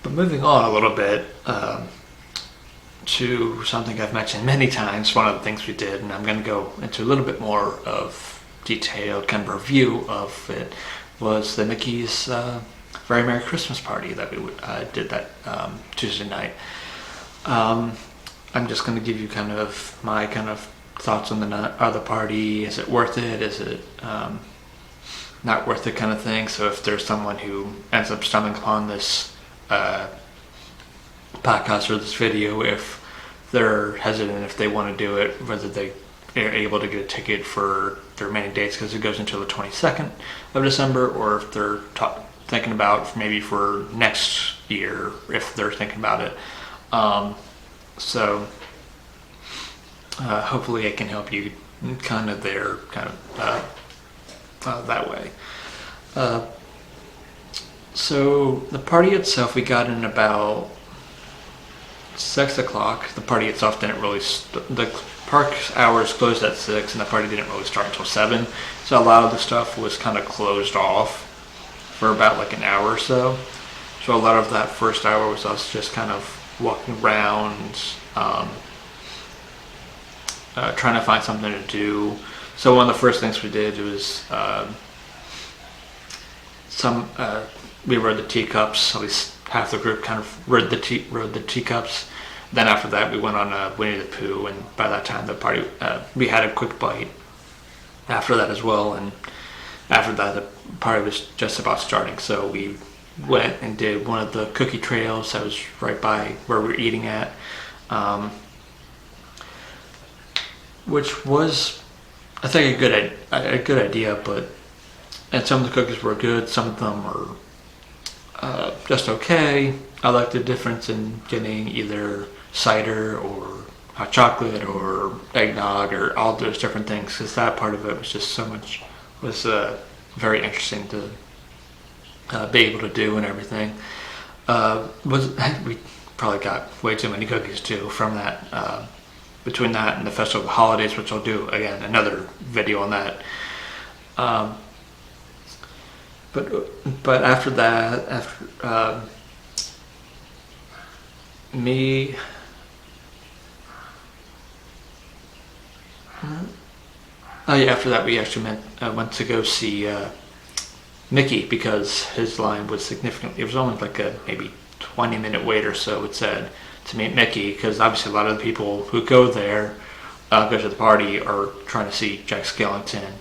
But moving on a little bit to something I've mentioned many times, one of the things we did, and I'm going to go into a little bit more of detailed kind of review of it, was the Mickey's Very Merry Christmas party that we did that Tuesday night. I'm just going to give you kind of my kind of thoughts on the party. Is it worth it? Is it not worth it, kind of thing? So if there's someone who ends up stumbling upon this podcast or this video, if they're hesitant, if they want to do it, whether they are able to get a ticket for the remaining dates, because it goes until the 22nd of December, or if they're thinking about maybe for next year, if they're thinking about it. So hopefully it can help you kind of there, kind of that way. So the party itself, we got in about 6 o'clock. The party itself didn't really, the park hours closed at 6 and the party didn't really start until 7. So a lot of the stuff was kind of closed off for about like an hour or so. So a lot of that first hour was us just kind of walking around, trying to find something to do. So one of the first things we did was we rode the teacups. At least half the group kind of rode the teacups. Then after that, we went on Winnie the Pooh, and by that time the party we had a quick bite after that as well. And after that, the party was just about starting. So we went and did one of the cookie trails that was right by where we were eating at, which was, I think, a good idea. And some of the cookies were good, some of them were just okay. I like the difference in getting either cider or hot chocolate or eggnog or all those different things, because that part of it was just was very interesting to be able to do and everything. We probably got way too many cookies too from that. Between that and the Festival of the Holidays, which I'll do again another video on that. But after that, after that we actually went to go see Mickey, because his line was significantly, it was only like a maybe 20-minute wait or so, it said, to meet Mickey, because obviously a lot of the people who go there, go to the party, are trying to see Jack Skellington.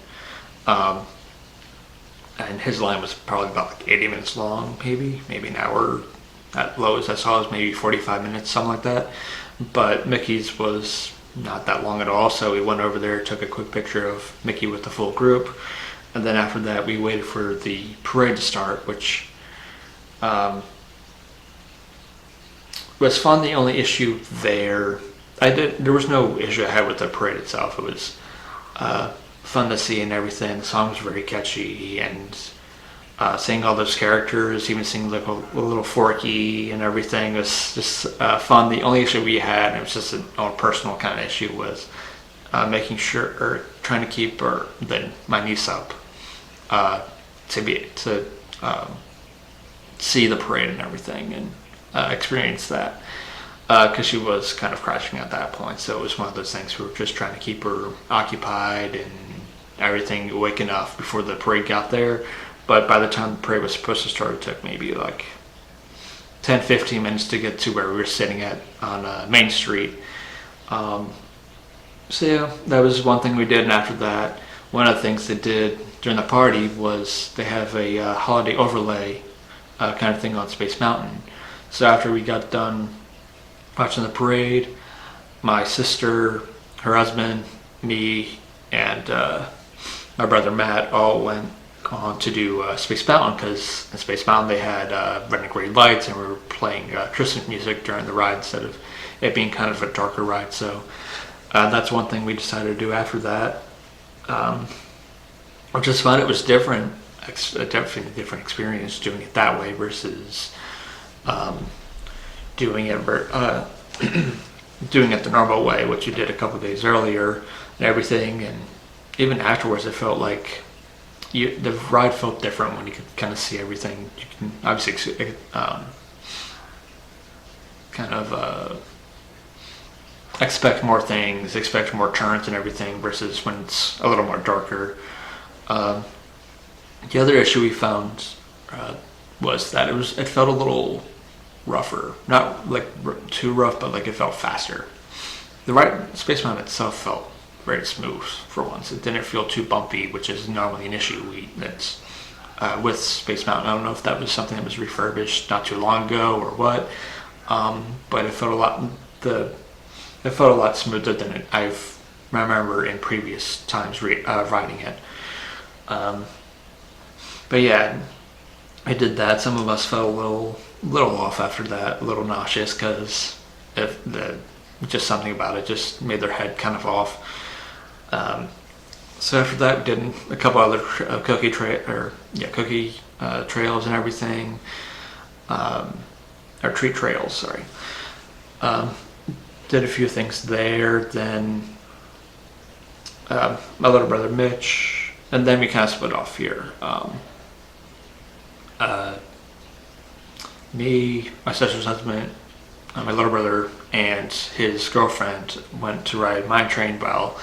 And his line was probably about like 80 minutes long, maybe an hour. At lowest I saw was maybe 45 minutes, something like that. But Mickey's was not that long at all, so we went over there, took a quick picture of Mickey with the full group, and then after that we waited for the parade to start, which was fun. The only issue there was no issue I had with the parade itself. It was fun to see and everything. The song was very catchy, and seeing all those characters, even seeing like a little Forky and everything, was just fun. The only issue we had, and it was just an own personal kind of issue, was making sure, or trying to keep my niece up to see the parade and everything, and experience that, because she was kind of crashing at that point. So it was one of those things we were just trying to keep her occupied and everything awake enough before the parade got there. But by the time the parade was supposed to start, it took maybe like 10-15 minutes to get to where we were sitting at on Main Street. So yeah, that was one thing we did. And after that, one of the things they did during the party was they have a holiday overlay kind of thing on Space Mountain. So after we got done watching the parade, my sister, her husband, me, and my brother Matt all went on to do Space Mountain, because in Space Mountain they had red and green lights, and we were playing Christmas music during the ride instead of it being kind of a darker ride. So that's one thing we decided to do after that, which is fun. It was different, definitely a different experience doing it that way versus doing it doing it the normal way, which you did a couple of days earlier and everything. And even afterwards, it felt like the ride felt different when you could kind of see everything. You can obviously kind of expect more things, expect more turns and everything, versus when it's a little more darker. The other issue we found was that it felt a little rougher, not like too rough, but like it felt faster. The ride, Space Mountain itself felt very smooth for once. It didn't feel too bumpy, which is normally an issue that's with Space Mountain. I don't know if that was something that was refurbished not too long ago or what, but it felt a lot smoother than I remember in previous times riding it. But yeah, I did that. Some of us felt a little off after that, a little nauseous, because just something about it just made their head kind of off. So after that, we did a couple other cookie trails and everything, or treat trails. Sorry. Did a few things there. Then my little brother Mitch, and then we kind of split off here. Me, my sister's husband, my little brother, and his girlfriend went to ride Mine Train, while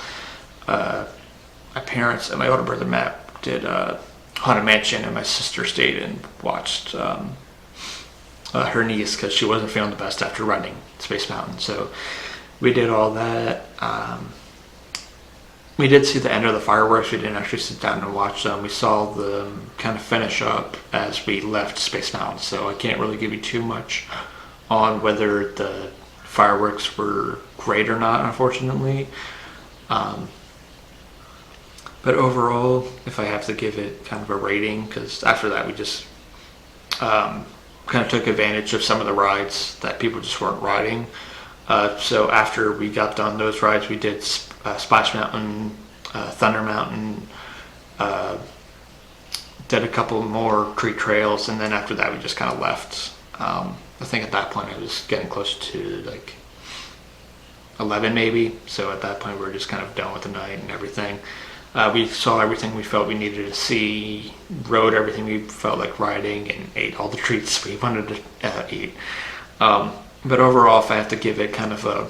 my parents and my older brother Matt did Haunted Mansion, and my sister stayed and watched her niece, because she wasn't feeling the best after riding Space Mountain. So we did all that. We did see the end of the fireworks. We didn't actually sit down and watch them. We saw them kind of finish up as we left Space Mountain, so I can't really give you too much on whether the fireworks were great or not, unfortunately. But overall, if I have to give it kind of a rating, because after that we just kind of took advantage of some of the rides that people just weren't riding. So after we got done those rides, we did Splash Mountain, Thunder Mountain, did a couple more treat trails, and then after that we just kind of left. I think at that point it was getting close to like 11 maybe, so at that point we were just kind of done with the night and everything. We saw everything we felt we needed to see, rode everything we felt like riding, and ate all the treats we wanted to eat. But overall, if I have to give it kind of a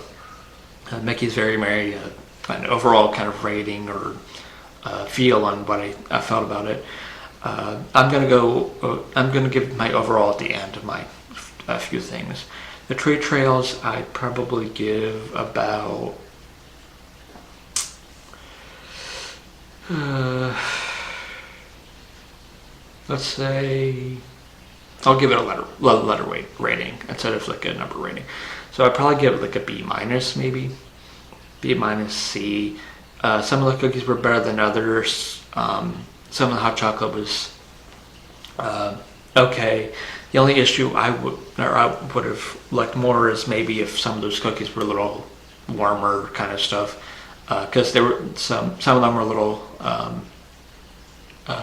Mickey's Very Merry, an overall kind of rating or feel on what I felt about it, I'm gonna give my overall at the end of my few things. The treat trails, I'd probably give about let's say, I'll give it a letter weight rating instead of like a number rating. So I'd probably give it like a B minus, maybe B minus C. Some of the cookies were better than others. Some of the hot chocolate was okay. The only issue I would have liked more is maybe if some of those cookies were a little warmer kind of stuff, because there were some of them were a little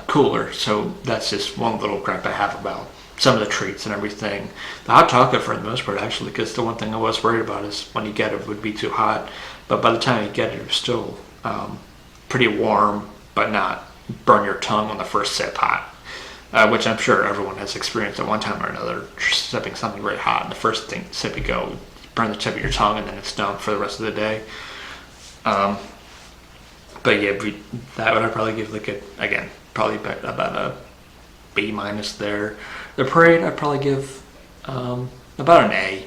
cooler. So that's just one little gripe I have about some of the treats and everything. The hot chocolate, for the most part, actually, because the one thing I was worried about is when you get it would be too hot, but by the time you get it, it's still pretty warm, but not burn your tongue on the first sip hot, which I'm sure everyone has experienced at one time or another, sipping something very hot, and the first sip you go, burn the tip of your tongue, and then it's done for the rest of the day. But yeah, that would I probably give probably about a B minus there. The parade, I'd probably give about an A.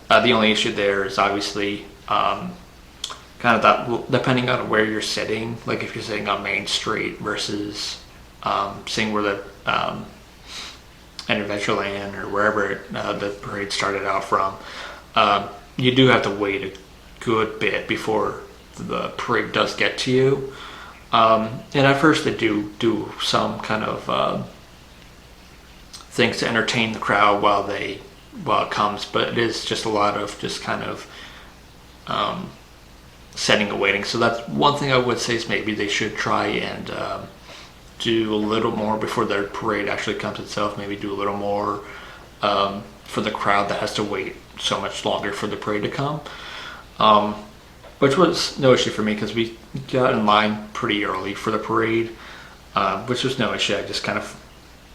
The only issue there is obviously kind of that, depending on where you're sitting, like if you're sitting on Main Street versus seeing where the in Adventureland or wherever the parade started out from, you do have to wait a good bit before the parade does get to you. And at first they do some kind of things to entertain the crowd while it comes, but it is just a lot of just kind of setting and waiting. So that's one thing I would say is maybe they should try and do a little more before their parade actually comes itself. Maybe do a little more for the crowd that has to wait so much longer for the parade to come. Which was no issue for me because we got in line pretty early for the parade, which was no issue. I just kind of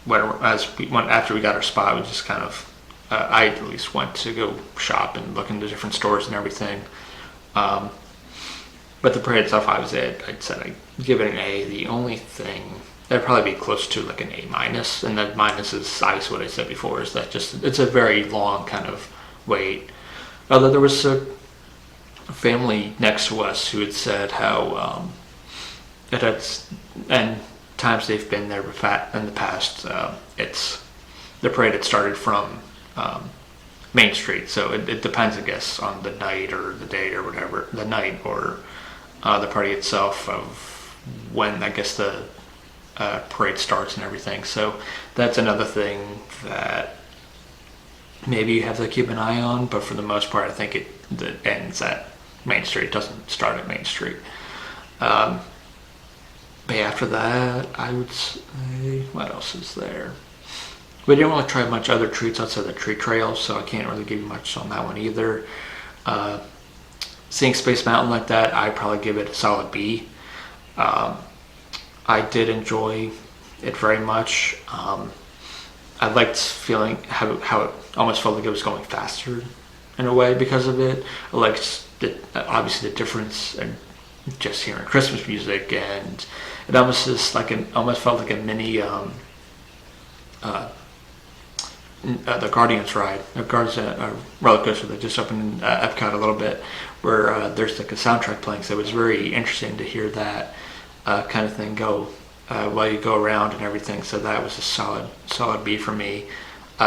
after we got our spot, we just kind of I at least went to go shop and look into different stores and everything. Um, but the parade itself, I'd said I'd give it an A. The only thing that'd probably be close to like an A minus, and that minus is obviously what I said before, is that just it's a very long kind of wait. Although there was a family next to us who had said how it had, and times they've been there in the past, it's the parade had started from Main Street, so it depends, I guess, on the night or the day or whatever, the night or the party itself of when I guess the parade starts and everything. So that's another thing that maybe you have to keep an eye on. But for the most part, I think it ends at Main Street. It doesn't start at Main Street. But after that, I would say, what else is there? We didn't really try much other treats outside the tree trail, so I can't really give you much on that one either. Seeing Space Mountain like that, I'd probably give it a solid B. I did enjoy it very much. I liked feeling how it almost felt like it was going faster in a way because of it. I liked obviously the difference and just hearing Christmas music, and it almost is like almost felt like a mini the Guardians ride, the roller coaster that just opened in Epcot a little bit, where there's like a soundtrack playing. So it was very interesting to hear that kind of thing go while you go around and everything. So that was a solid B for me.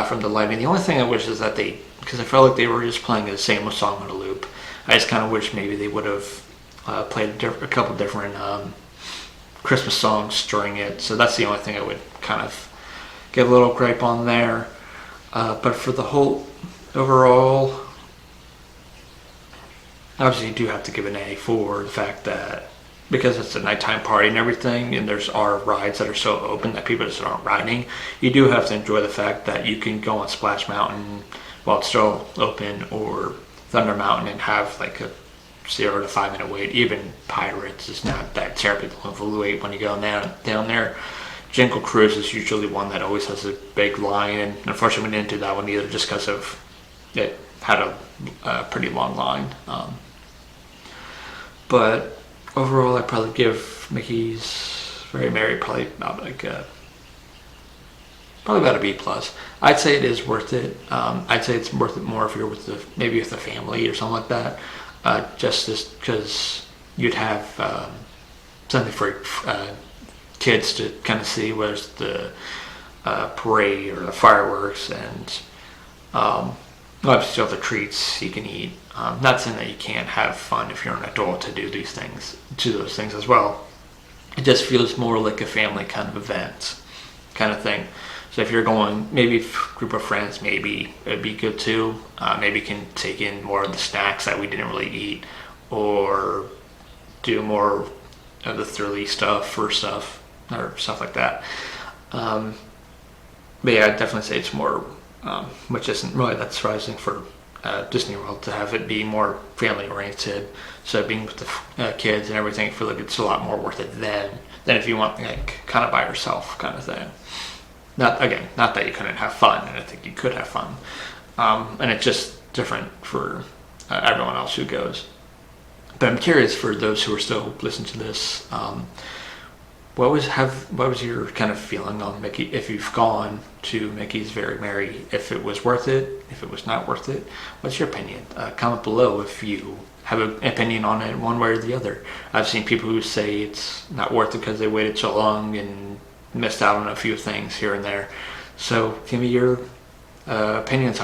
From the lighting, the only thing I wish is that because I felt like they were just playing the same song on a loop. I just kind of wish maybe they would have played a couple different Christmas songs during it. So that's the only thing I would kind of get a little gripe on there. But for the whole overall, obviously you do have to give an A for the fact that because it's a nighttime party and everything, and there's rides that are so open that people just aren't riding, you do have to enjoy the fact that you can go on Splash Mountain while it's still open, or Thunder Mountain, and have like a 0 to 5 minute wait. Even Pirates is not that terribly long of a wait when you go down there. Jingle Cruise is usually one that always has a big line, and unfortunately we didn't do that one either just because of it had a pretty long line. But overall, I'd probably give Mickey's Very Merry probably about a B plus. I'd say it is worth it. I'd say it's worth it more if you're maybe with the family or something like that. Just because you'd have something for kids to kind of see, whereas the parade or the fireworks and obviously all the treats you can eat. Not saying that you can't have fun if you're an adult to do those things as well. It just feels more like a family kind of event kind of thing. So if you're going, maybe a group of friends, maybe it'd be good too. Maybe you can take in more of the snacks that we didn't really eat, or do more of the thrilly stuff or stuff like that. But yeah, I'd definitely say it's more, which isn't really that surprising for Disney World to have it be more family oriented. So being with the kids and everything, I feel like it's a lot more worth it than if you want like kind of by yourself kind of thing. Not that you couldn't have fun, and I think you could have fun. And it's just different for everyone else who goes. But I'm curious, for those who are still listening to this, what was your kind of feeling on Mickey, if you've gone to Mickey's Very Merry, if it was worth it, if it was not worth it? What's your opinion? Comment below if you have an opinion on it one way or the other. I've seen people who say it's not worth it because they waited so long and missed out on a few things here and there. So give me your opinions